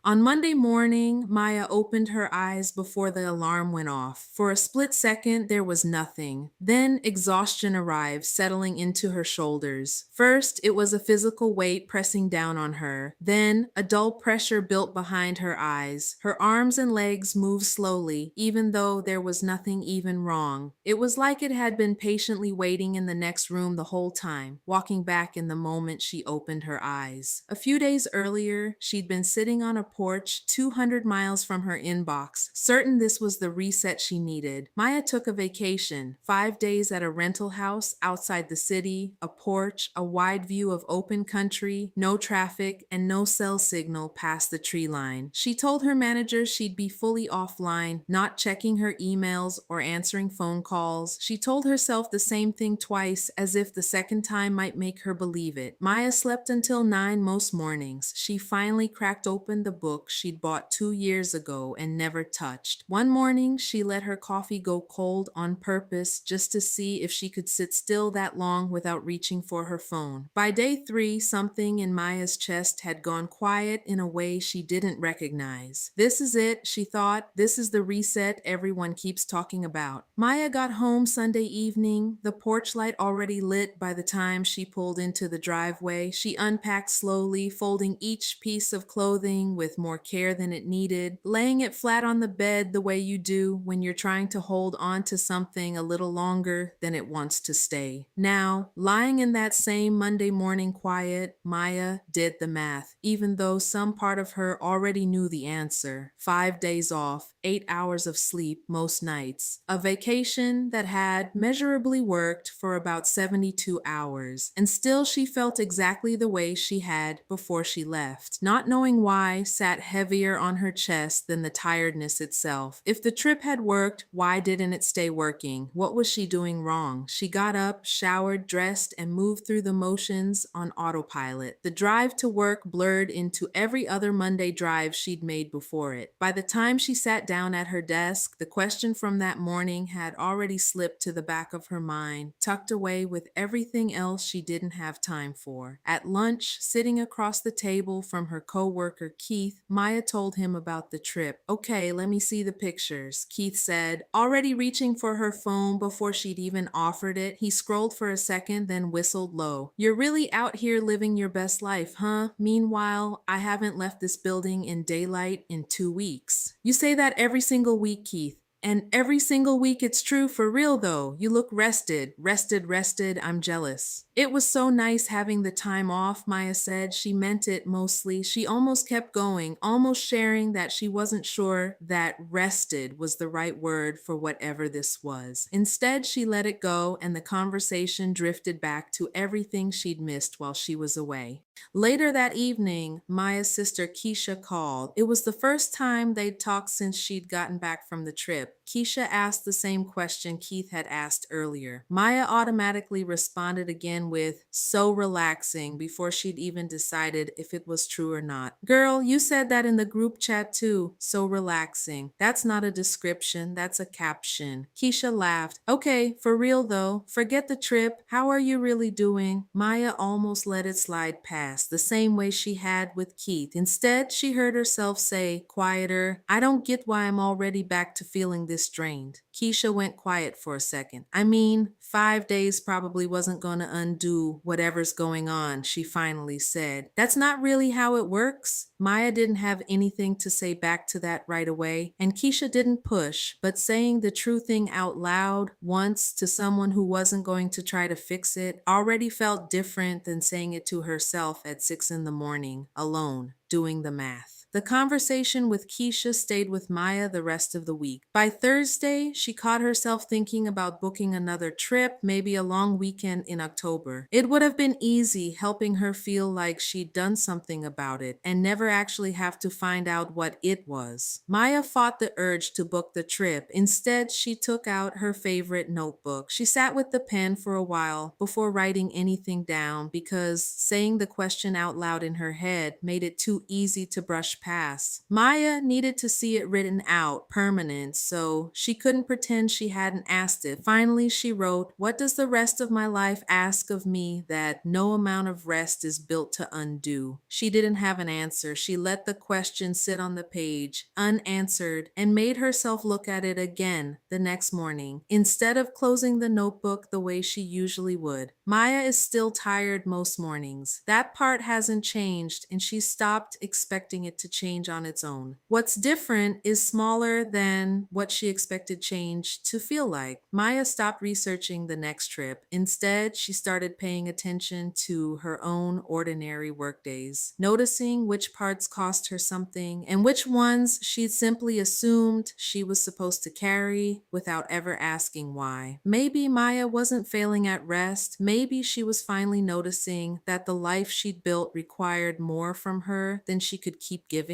On Monday morning, Maya opened her eyes before the alarm went off. For a split second, there was nothing. Then exhaustion arrived, settling into her shoulders. First, it was a physical weight pressing down on her. Then, a dull pressure built behind her eyes. Her arms and legs moved slowly, even though there was nothing even wrong. It was like it had been patiently waiting in the next room the whole time, walking back in the moment she opened her eyes. A few days earlier, she'd been sitting on a porch 200 miles from her inbox, certain this was the reset she needed. Maya took a vacation, 5 days at a rental house outside the city, a porch, a wide view of open country, no traffic, and no cell signal past the tree line. She told her manager she'd be fully offline, not checking her emails or answering phone calls. She told herself the same thing twice, as if the second time might make her believe it. Maya slept until 9 most mornings. She finally cracked open the book she'd bought 2 years ago and never touched. One morning, she let her coffee go cold on purpose just to see if she could sit still that long without reaching for her phone. By day 3, something in Maya's chest had gone quiet in a way she didn't recognize. This is it, she thought. This is the reset everyone keeps talking about. Maya got home Sunday evening, the porch light already lit by the time she pulled into the driveway. She unpacked slowly, folding each piece of clothing with more care than it needed, laying it flat on the bed the way you do when you're trying to hold on to something a little longer than it wants to stay. Now, lying in that same Monday morning quiet, Maya did the math, even though some part of her already knew the answer. 5 days off, 8 hours of sleep most nights. A vacation that had measurably worked for about 72 hours, and still she felt exactly the way she had before she left. Not knowing why sat heavier on her chest than the tiredness itself. If the trip had worked, why didn't it stay working? What was she doing wrong? She got up, showered, dressed, and moved through the motions on autopilot. The drive to work blurred into every other Monday drive she'd made before it. By the time she sat down at her desk, the question from that morning had already slipped to the back of her mind, tucked away with everything else she didn't have time for. At lunch, sitting across the table from her coworker Keith, Maya told him about the trip. "Okay, let me see the pictures," Keith said, already reaching for her phone before she'd even offered it. He scrolled for a second, then whistled low. "You're really out here living your best life, huh? Meanwhile, I haven't left this building in daylight in 2 weeks." "You say that every single week, Keith. And every single week it's true for real though. You look rested. Rested. I'm jealous." "It was so nice having the time off," Maya said. She meant it mostly. She almost kept going, almost sharing that she wasn't sure that rested was the right word for whatever this was. Instead, she let it go, and the conversation drifted back to everything she'd missed while she was away. Later that evening, Maya's sister Keisha called. It was the first time they'd talked since she'd gotten back from the trip. Keisha asked the same question Keith had asked earlier. Maya automatically responded again with, "So relaxing," before she'd even decided if it was true or not. "Girl, you said that in the group chat too. So relaxing. That's not a description, that's a caption." Keisha laughed. "Okay, for real though, forget the trip. How are you really doing?" Maya almost let it slide past, the same way she had with Keith. Instead, she heard herself say, quieter, "I don't get why I'm already back to feeling this drained." Keisha went quiet for a second. "I mean, 5 days probably wasn't going to undo whatever's going on," she finally said. "That's not really how it works." Maya didn't have anything to say back to that right away, and Keisha didn't push, but saying the true thing out loud once to someone who wasn't going to try to fix it already felt different than saying it to herself at 6 in the morning, alone, doing the math. The conversation with Keisha stayed with Maya the rest of the week. By Thursday, she caught herself thinking about booking another trip, maybe a long weekend in October. It would have been easy, helping her feel like she'd done something about it and never actually have to find out what it was. Maya fought the urge to book the trip. Instead, she took out her favorite notebook. She sat with the pen for a while before writing anything down because saying the question out loud in her head made it too easy to brush past. Maya needed to see it written out, permanent, so she couldn't pretend she hadn't asked it. Finally, she wrote, "What does the rest of my life ask of me that no amount of rest is built to undo?" She didn't have an answer. She let the question sit on the page, unanswered, and made herself look at it again the next morning, instead of closing the notebook the way she usually would. Maya is still tired most mornings. That part hasn't changed, and she stopped expecting it to change on its own. What's different is smaller than what she expected change to feel like. Maya stopped researching the next trip. Instead, she started paying attention to her own ordinary workdays, noticing which parts cost her something and which ones she'd simply assumed she was supposed to carry without ever asking why. Maybe Maya wasn't failing at rest. Maybe she was finally noticing that the life she'd built required more from her than she could keep giving.